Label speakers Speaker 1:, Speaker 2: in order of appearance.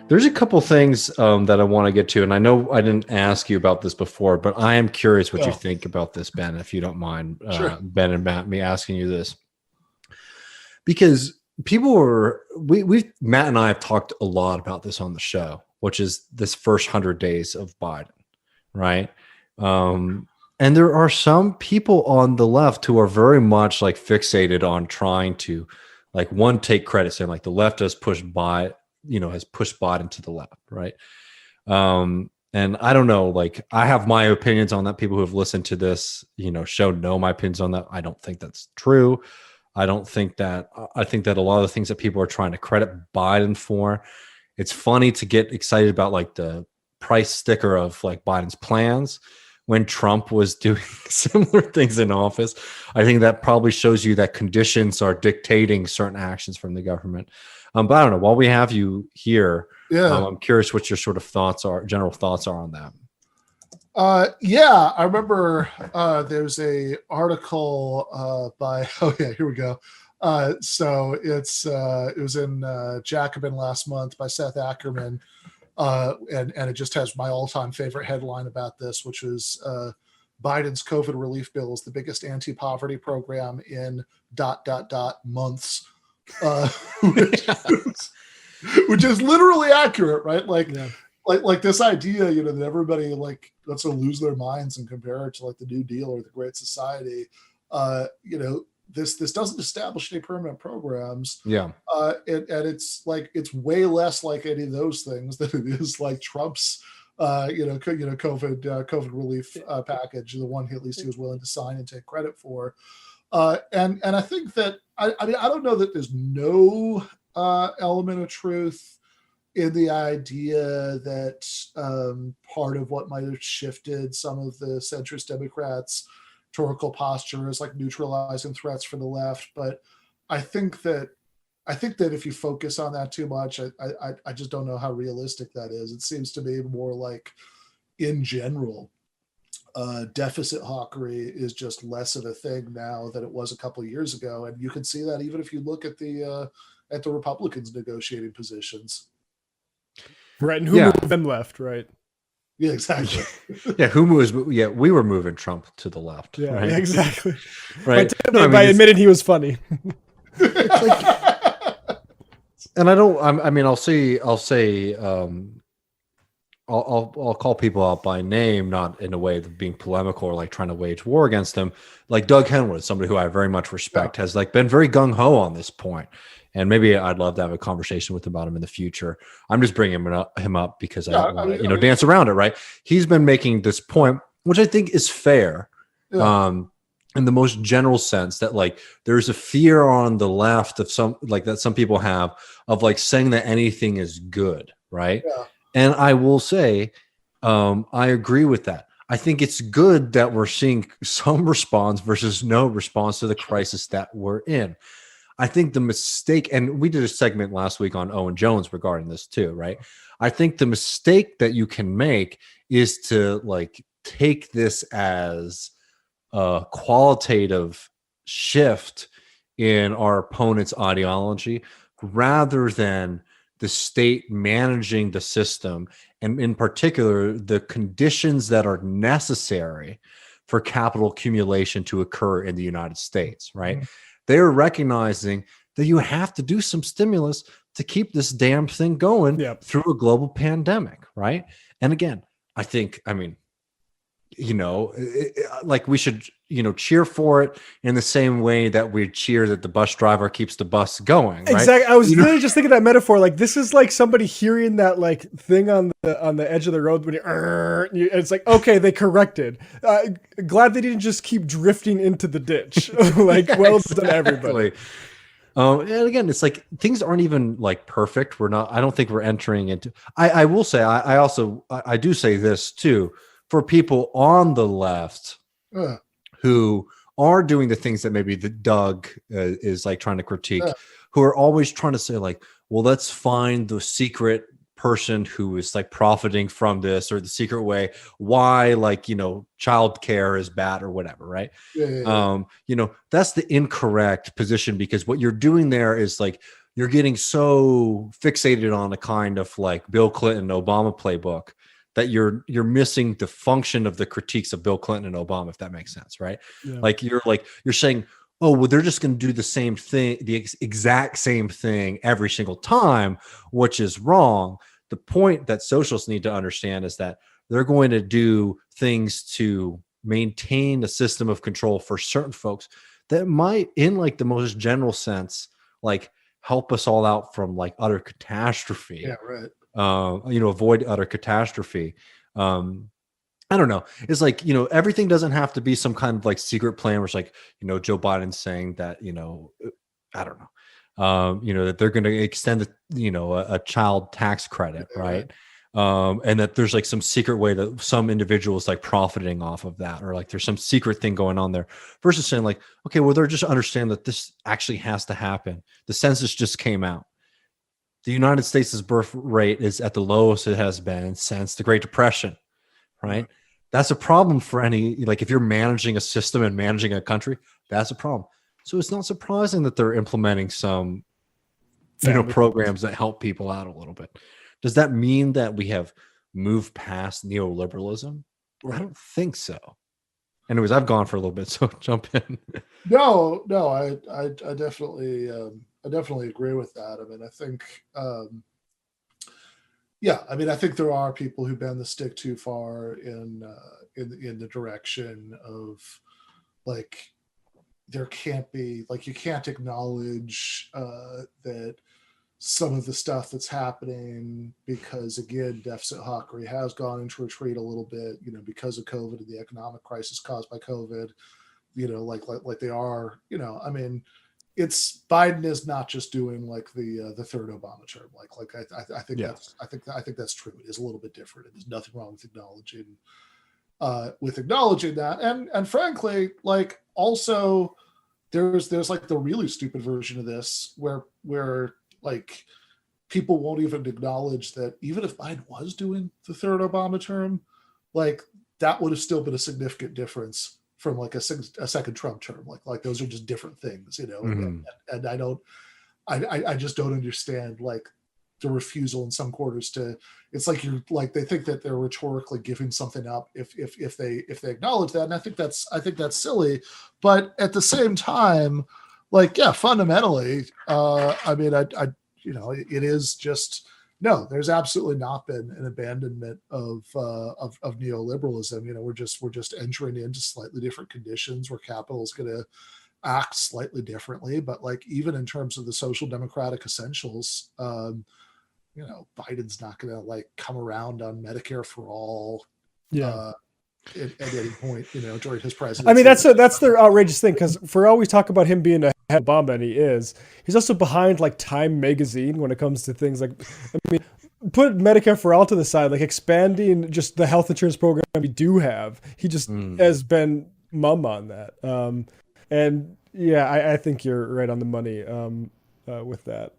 Speaker 1: There's a couple things that I want to get to, and I know I didn't ask you about this before, but I am curious what you think about this, Ben, if you don't mind,
Speaker 2: Sure.
Speaker 1: Ben and Matt, me asking you this, because Matt and I have talked a lot about this on the show, which is this first 100 days of Biden, right? And there are some people on the left who are very much like fixated on trying to, like, one, take credit, saying like the left has pushed Biden to the left, right? And I don't know, like, I have my opinions on that. People who have listened to this, show know my opinions on that. I don't think that's true. I think that a lot of the things that people are trying to credit Biden for, it's funny to get excited about like the price sticker of like Biden's plans when Trump was doing similar things in office. I think that probably shows you that conditions are dictating certain actions from the government. But I don't know, while we have you here, I'm curious what your sort of general thoughts are on that.
Speaker 2: I remember there's a article by, here we go. So it was in Jacobin last month by Seth Ackerman. And it just has my all-time favorite headline about this, which is Biden's COVID relief bill is the biggest anti-poverty program in ... months, which is literally accurate, right? Like this idea, that everybody like wants to lose their minds and compare it to like the New Deal or the Great Society. This doesn't establish any permanent programs.
Speaker 1: Yeah.
Speaker 2: And it's like, it's way less like any of those things than it is like Trump's, COVID relief package, the one at least he was willing to sign and take credit for. And I think that, I mean, I don't know that there's no element of truth in the idea that part of what might have shifted some of the centrist Democrats' rhetorical posture is like neutralizing threats for the left. But I think that if you focus on that too much, I just don't know how realistic that is. It seems to me more like, in general, deficit hawkery is just less of a thing now than it was a couple of years ago, and you can see that even if you look at the Republicans' negotiating positions.
Speaker 3: Right, and who moved them left, right?
Speaker 2: Yeah, exactly.
Speaker 1: We were moving Trump to the left.
Speaker 3: Yeah,
Speaker 1: right?
Speaker 3: exactly.
Speaker 1: Right.
Speaker 3: I admitted he was funny.
Speaker 1: And I'll call people out by name, not in a way of being polemical or like trying to wage war against them. Like Doug Henwood, somebody who I very much respect, has like been very gung ho on this point. And maybe I'd love to have a conversation with him about him in the future. I'm just bringing him up because I don't want to, dance around it. Right. He's been making this point, which I think is fair. Yeah. In the most general sense that like there's a fear on the left of some people have of like saying that anything is good. Right. Yeah. And I will say, I agree with that. I think it's good that we're seeing some response versus no response to the crisis that we're in. I think the mistake, and we did a segment last week on Owen Jones regarding this too, right? I think the mistake that you can make is to like take this as a qualitative shift in our opponent's ideology rather than the state managing the system, and in particular, the conditions that are necessary for capital accumulation to occur in the United States, right? Mm-hmm. They're recognizing that you have to do some stimulus to keep this damn thing going through a global pandemic, right? And again, like we should, cheer for it in the same way that we cheer that the bus driver keeps the bus going. Right?
Speaker 3: Exactly. I was literally just thinking that metaphor. Like this is like somebody hearing that like thing on the edge of the road when it's like, okay, they corrected. Glad they didn't just keep drifting into the ditch. Like, well done, everybody.
Speaker 1: And again, it's like things aren't even like perfect. I don't think we're entering into. I will say. I do say this too. For people on the left who are doing the things that maybe the Doug is like trying to critique, who are always trying to say like, well, let's find the secret person who is like profiting from this or the secret way why childcare is bad or whatever, right? That's the incorrect position, because what you're doing there is like you're getting so fixated on a kind of like Bill Clinton, Obama playbook that you're missing the function of the critiques of Bill Clinton and Obama, if that makes sense, right?
Speaker 3: Yeah.
Speaker 1: Like you're saying, oh, well, they're just going to do the same thing, the exact same thing every single time, which is wrong. The point that socialists need to understand is that they're going to do things to maintain a system of control for certain folks that might, in like the most general sense, like help us all out from like utter catastrophe.
Speaker 2: Yeah, right.
Speaker 1: Avoid utter catastrophe. I don't know. It's like, everything doesn't have to be some kind of like secret plan where it's like, Joe Biden's saying that, I don't know, that they're going to extend, a child tax credit, right? And that there's like some secret way that some individuals like profiting off of that, or like there's some secret thing going on there, versus saying like, okay, well, they're just understand that this actually has to happen. The census just came out. The United States' birth rate is at the lowest it has been since the Great Depression, right? Mm-hmm. That's a problem for any, like if you're managing a system and managing a country, that's a problem. So it's not surprising that they're implementing some, programs that help people out a little bit. Does that mean that we have moved past neoliberalism? I don't think so. Anyways, I've gone for a little bit, so jump in.
Speaker 2: No, I definitely agree with that. I mean, I think, I think there are people who bend the stick too far in the direction of like there can't be like you can't acknowledge that some of the stuff that's happening because again deficit hawkery has gone into retreat a little bit, because of COVID and the economic crisis caused by COVID, like they are, I mean, it's Biden is not just doing like the third Obama term. I think that's true. It is a little bit different. And there's nothing wrong with acknowledging that. And frankly, like also there's like the really stupid version of this where like people won't even acknowledge that even if Biden was doing the third Obama term, like that would have still been a significant difference from like a second Trump term. Like those are just different things, mm-hmm. and I just don't understand like the refusal in some quarters to, it's like you're like, they think that they're rhetorically giving something up if they acknowledge that. And I think that's silly, but at the same time, like, yeah, fundamentally, I mean, it is just, no, there's absolutely not been an abandonment of neoliberalism. We're just entering into slightly different conditions where capital is going to act slightly differently. But like, even in terms of the social democratic essentials, Biden's not going to like come around on Medicare for all. Yeah. At any point, during his presidency.
Speaker 3: I mean, that's the outrageous thing, because for all we talk about him being a head Obama, and he's also behind like Time magazine when it comes to things like, I mean, put Medicare for all to the side, like expanding just the health insurance program we do have. He just has been mum on that. And yeah, I think you're right on the money with that.